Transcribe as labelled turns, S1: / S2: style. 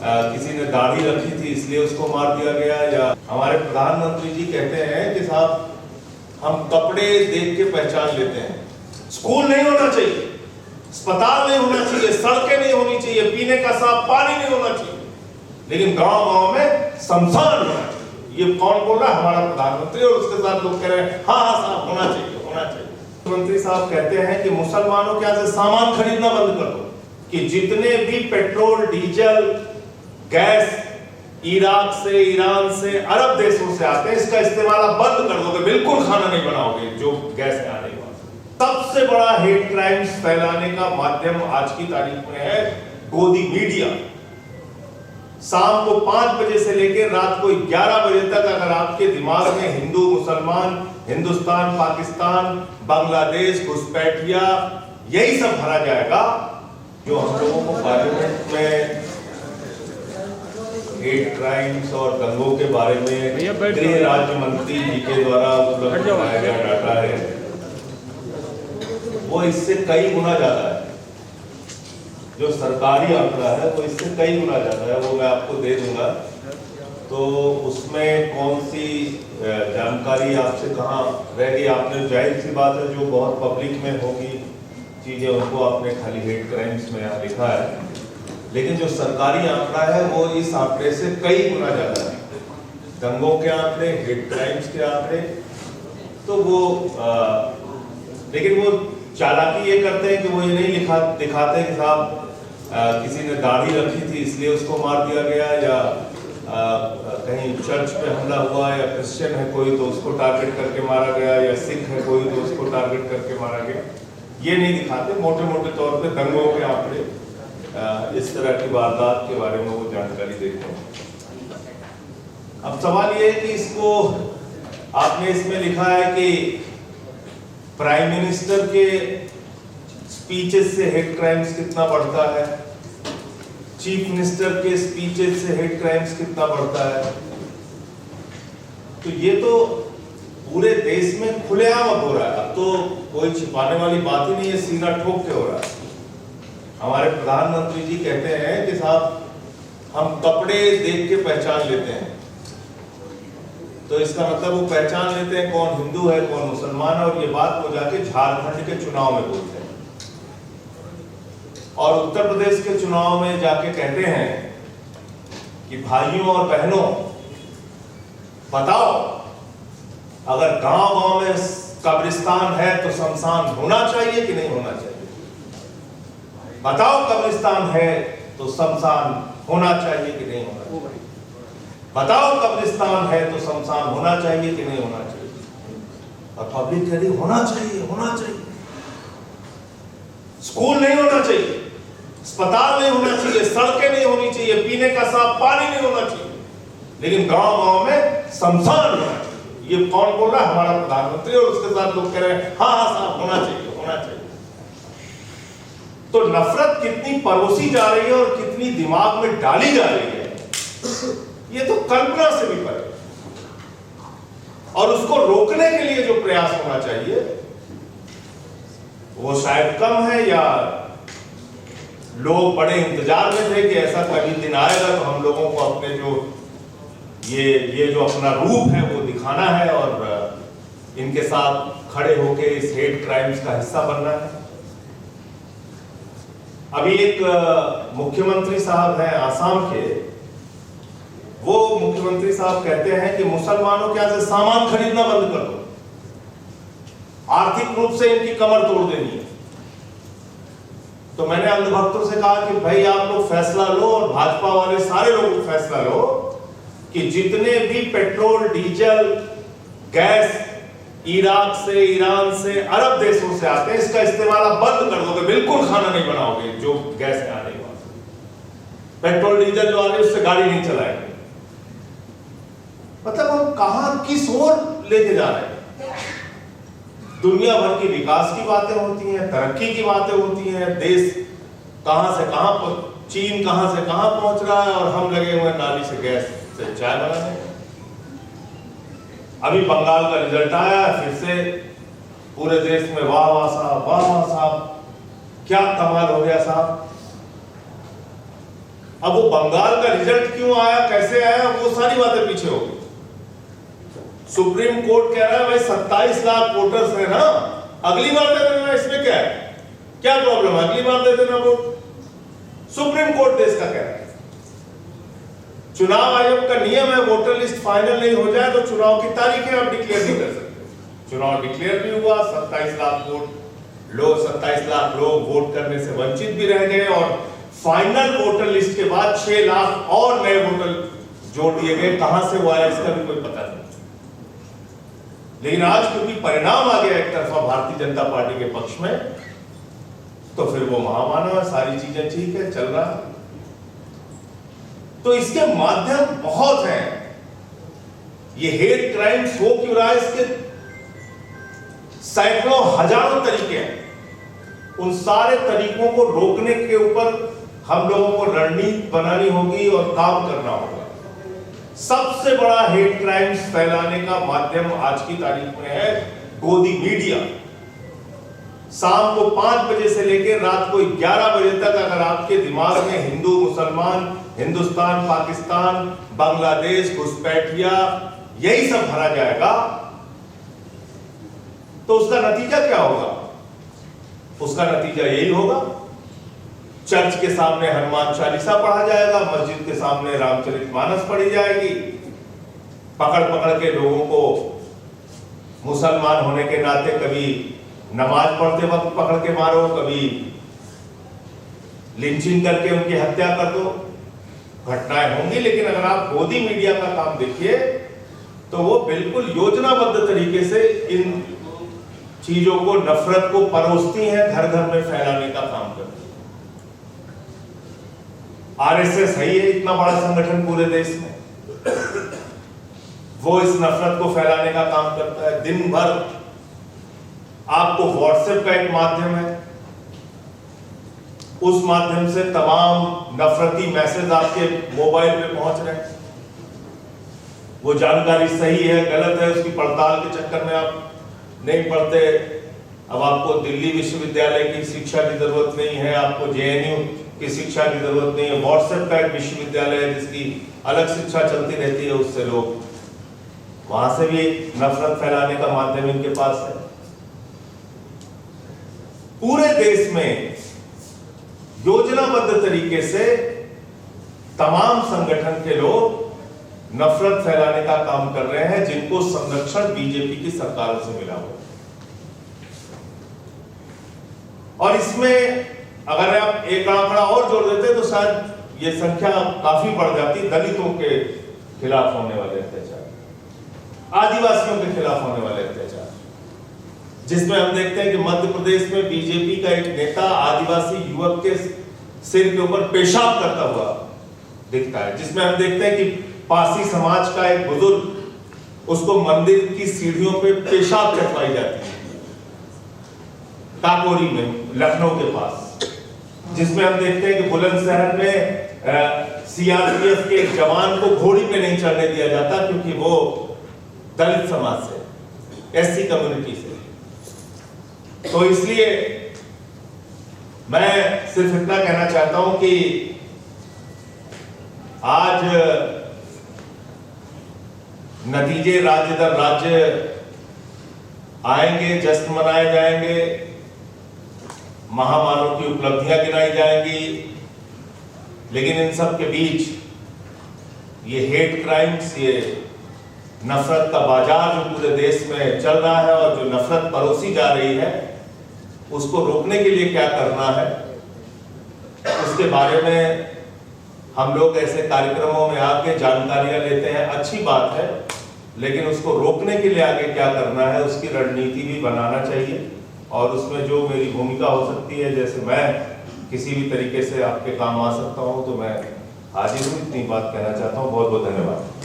S1: किसी ने दाढ़ी रखी थी इसलिए उसको मार दिया गया, या हमारे प्रधानमंत्री जी कहते हैं कि साहब हम कपड़े देख के पहचान लेते हैं। स्कूल नहीं होना चाहिए, अस्पताल नहीं होना चाहिए, सड़कें नहीं होनी चाहिए, पीने का साफ पानी नहीं होना चाहिए, लेकिन गांव गांव में शमशान होना चाहिए। ये कौन बोल रहा है? हमारा प्रधानमंत्री। और उसके साथ लोग कह रहे हैं हाँ हाँ साहब होना चाहिए, होना चाहिए। मुख्यमंत्री साहब कहते हैं कि मुसलमानों के यहाँ से सामान खरीदना बंद कर दो, कि जितने भी पेट्रोल डीजल गैस इराक से, ईरान से, अरब देशों से आते हैं, इसका इस्तेमाल बंद कर दोगे, बिल्कुल खाना नहीं बनाओगे जो गैस है आने वाला। सबसे बड़ा हेट क्राइम्स फैलाने का माध्यम आज की तारीख में है गोदी मीडिया। शाम को 5 बजे से लेकर रात को 11 बजे तक अगर आपके दिमाग में हिंदू मुसलमान, हिंदुस्तान पाकिस्तान, बांग्लादेश, घुसपैठिया यही सब भरा जाएगा, जो हम लोगों को पार्लियामेंट में हेट क्राइम्स और दंगों के बारे में गृह राज्य मंत्री जी के द्वारा उपलब्ध कराया गया डाटा है, वो इससे कई गुना ज्यादा है। जो सरकारी आंकड़ा है वो इससे कई गुना ज्यादा है, वो मैं आपको दे दूंगा। तो उसमें कौन सी जानकारी आपसे कहाँ रह गई? आपने जाहिर सी बात है जो बहुत पब्लिक में होगी चीजें उनको आपने खाली हेट क्राइम्स में यहाँ लिखा है, लेकिन जो सरकारी आंकड़ा है वो इस आंकड़े से कई गुना ज्यादा है। दंगों के आंकड़े, हेट क्राइम्स के आंकड़े, तो वो लेकिन वो चालाकी ये करते हैं कि वो ये नहीं दिखाते कि साहब किसी ने दाढ़ी रखी थी इसलिए उसको मार दिया गया, या कहीं चर्च पे हमला हुआ, या क्रिश्चियन है कोई तो उसको टारगेट करके मारा गया, या सिख है कोई तो उसको टारगेट करके मारा गया। ये नहीं दिखाते, मोटे मोटे तौर पे दंगों के आंकड़े, इस तरह की वारदात के बारे में वो जानकारी देते हैं। अब सवाल ये है कि इसको आपने इसमें लिखा है कि प्राइम मिनिस्टर के स्पीचेस से हेट क्राइम्स कितना बढ़ता है, चीफ मिनिस्टर के स्पीचेस से हेट क्राइम्स कितना बढ़ता है। तो ये तो पूरे देश में खुलेआम हो रहा है, अब तो कोई छिपाने वाली बात ही नहीं है, सीना ठोक के हो रहा है। हमारे प्रधानमंत्री जी कहते हैं कि साहब हम कपड़े देख के पहचान लेते हैं, तो इसका मतलब वो पहचान लेते हैं कौन हिंदू है कौन मुसलमान है, और ये बात वो जाके झारखंड के चुनाव में बोलते हैं और उत्तर प्रदेश के चुनाव में जाके कहते हैं कि भाइयों और बहनों बताओ, अगर गांव गांव में कब्रिस्तान है तो शमशान होना चाहिए कि नहीं होना चाहिए? बताओ कब्रिस्तान है तो शमशान होना चाहिए कि नहीं होना चाहिए? बताओ कब्रिस्तान है तो शमशान होना चाहिए कि नहीं होना चाहिए? और पब्लिक कह रही होना चाहिए, होना चाहिए। स्कूल नहीं होना चाहिए, अस्पताल नहीं होना चाहिए, सड़कें नहीं होनी चाहिए, पीने का साफ पानी नहीं होना चाहिए, लेकिन गांव गांव में शमशान होना चाहिए। ये कौन बोल रहा है? हमारा प्रधानमंत्री। और उसके साथ लोग कह रहे हैं हाँ हाँ साहब होना चाहिए, होना चाहिए। तो नफरत कितनी परोसी जा रही है और कितनी दिमाग में डाली जा रही है, ये तो कल्पना से भी परे। और उसको रोकने के लिए जो प्रयास होना चाहिए वो शायद कम है, या लोग बड़े इंतजार में थे कि ऐसा कभी दिन आएगा तो हम लोगों को अपने जो ये जो अपना रूप है वो दिखाना है और इनके साथ खड़े होके इस हेट क्राइम्स का हिस्सा बनना है। अभी एक मुख्यमंत्री साहब हैं आसाम के, वो मुख्यमंत्री साहब कहते हैं कि मुसलमानों के यहाँ से सामान खरीदना बंद कर दो, आर्थिक रूप से इनकी कमर तोड़ देनी है। तो मैंने अंधभक्तों से कहा कि भाई आप लोग फैसला लो, और भाजपा वाले सारे लोग फैसला लो कि जितने भी पेट्रोल डीजल गैस इराक से, ईरान से, अरब देशों से आते हैं, इसका इस्तेमाल आप बंद कर दोगे, बिल्कुल खाना नहीं बनाओगे जो गैस है आने वाला। पेट्रोल डीजल जो आ रहे उससे गाड़ी नहीं चलाएंगे। मतलब हम कहां किस ओर लेके जा रहे हैं? दुनिया भर की विकास की बातें होती हैं, तरक्की की बातें होती हैं, देश कहां से कहां, चीन कहां से कहां पहुंच रहा है, और हम लगे हुए नाली से गैस से चाय बनाने। अभी बंगाल का रिजल्ट आया, फिर से पूरे देश में वाह वाह साहब, वाह वाह साहब, क्या कमाल हो गया साहब। अब वो बंगाल का रिजल्ट क्यों आया, कैसे आया, वो सारी बातें पीछे हो गई। सुप्रीम कोर्ट कह रहा है भाई 27 लाख वोटर्स है ना, अगली बार दे देना, इसमें क्या है, क्या प्रॉब्लम है, अगली बार दे देना वोट। सुप्रीम कोर्ट देश का कह रहा है। चुनाव आयोग का नियम है वोटर लिस्ट फाइनल नहीं हो जाए तो चुनाव की तारीखें आप डिक्लेयर नहीं कर सकते। चुनाव डिक्लेयर भी हुआ, 27 लाख लोग वोट करने से वंचित भी रह गए और फाइनल वोटर लिस्ट के बाद 6 लाख और नए वोटर जोड़ दिए गए। कहां से हुआ है इसका भी कोई पता नहीं। लेकिन आज क्योंकि परिणाम आ गया एक तरफा भारतीय जनता पार्टी के पक्ष में, तो फिर वो महामानव है, सारी चीजें ठीक है, चल रहा है। तो इसके माध्यम बहुत हैं। ये हेट क्राइम्स हो क्यों रहा है, इसके सैकड़ों हजारों तरीके हैं। उन सारे तरीकों को रोकने के ऊपर हम लोगों को रणनीति बनानी होगी और काम करना होगा। सबसे बड़ा हेट क्राइम्स फैलाने का माध्यम आज की तारीख में है गोदी मीडिया। शाम को 5 बजे से लेकर रात को 11 बजे तक अगर आपके दिमाग में हिंदू, मुसलमान, हिंदुस्तान, पाकिस्तान, बांग्लादेश, घुसपैठिया यही सब भरा जाएगा तो उसका नतीजा क्या होगा? उसका नतीजा यही होगा, चर्च के सामने हनुमान चालीसा पढ़ा जाएगा, मस्जिद के सामने रामचरितमानस पढ़ी जाएगी, पकड़ पकड़ के लोगों को मुसलमान होने के नाते कभी नमाज पढ़ते वक्त पकड़ के मारो, कभी लिंचिंग करके उनकी हत्या कर दो। घटनाएं होंगी, लेकिन अगर आप गोदी मीडिया का काम देखिए तो वो बिल्कुल योजनाबद्ध तरीके से इन चीजों को, नफरत को परोसती हैं, घर घर में फैलाने का काम करती है। आरएसएस है ये इतना बड़ा संगठन पूरे देश में, वो इस नफरत को फैलाने का काम करता है। दिन भर आपको व्हाट्सएप का एक माध्यम है, उस माध्यम से तमाम नफरती मैसेज आपके मोबाइल पे पहुंच रहे हैं। वो जानकारी सही है, गलत है, उसकी पड़ताल के चक्कर में आप नहीं पढ़ते। अब आपको दिल्ली विश्वविद्यालय की शिक्षा की जरूरत नहीं है, आपको जेएनयू की शिक्षा की जरूरत नहीं है। व्हाट्सएप का एक विश्वविद्यालय है जिसकी अलग शिक्षा चलती रहती है, उससे लोग वहां से भी नफरत फैलाने का माध्यम इनके पास है। पूरे देश में योजनाबद्ध तरीके से तमाम संगठन के लोग नफरत फैलाने का काम कर रहे हैं, जिनको संरक्षण बीजेपी की सरकारों से मिला हुआ। और इसमें अगर आप एक आंकड़ा और जोड़ देते तो शायद ये संख्या काफी बढ़ जाती। दलितों के खिलाफ होने वाले अत्याचार, आदिवासियों के खिलाफ होने वाले अत्याचार, जिसमें हम देखते हैं कि मध्य प्रदेश में बीजेपी का एक नेता आदिवासी युवक के सिर के ऊपर पेशाब करता हुआ दिखता है। जिसमें हम देखते हैं कि पासी समाज का एक बुजुर्ग, उसको मंदिर की सीढ़ियों पे पेशाब चटवाई जाती है काकोरी में, लखनऊ के पास। जिसमें हम देखते हैं कि बुलंदशहर में सीआरपीएफ के एक जवान को घोड़ी पे नहीं चढ़ने दिया जाता क्योंकि वो दलित समाज से, एससी कम्युनिटी से। तो इसलिए मैं सिर्फ इतना कहना चाहता हूं कि आज नतीजे राज्य दर राज्य आएंगे, जश्न मनाए जाएंगे, महामानव की उपलब्धियां गिनाई जाएंगी, लेकिन इन सब के बीच ये हेट क्राइम्स, ये नफरत का बाजार जो पूरे देश में चल रहा है और जो नफरत परोसी जा रही है, उसको रोकने के लिए क्या करना है, उसके बारे में हम लोग ऐसे कार्यक्रमों में आके जानकारियां लेते हैं, अच्छी बात है, लेकिन उसको रोकने के लिए आगे क्या करना है उसकी रणनीति भी बनाना चाहिए। और उसमें जो मेरी भूमिका हो सकती है, जैसे मैं किसी भी तरीके से आपके काम आ सकता हूं तो मैं हाजिर हूं। इतनी बात कहना चाहता हूं। बहुत बहुत धन्यवाद।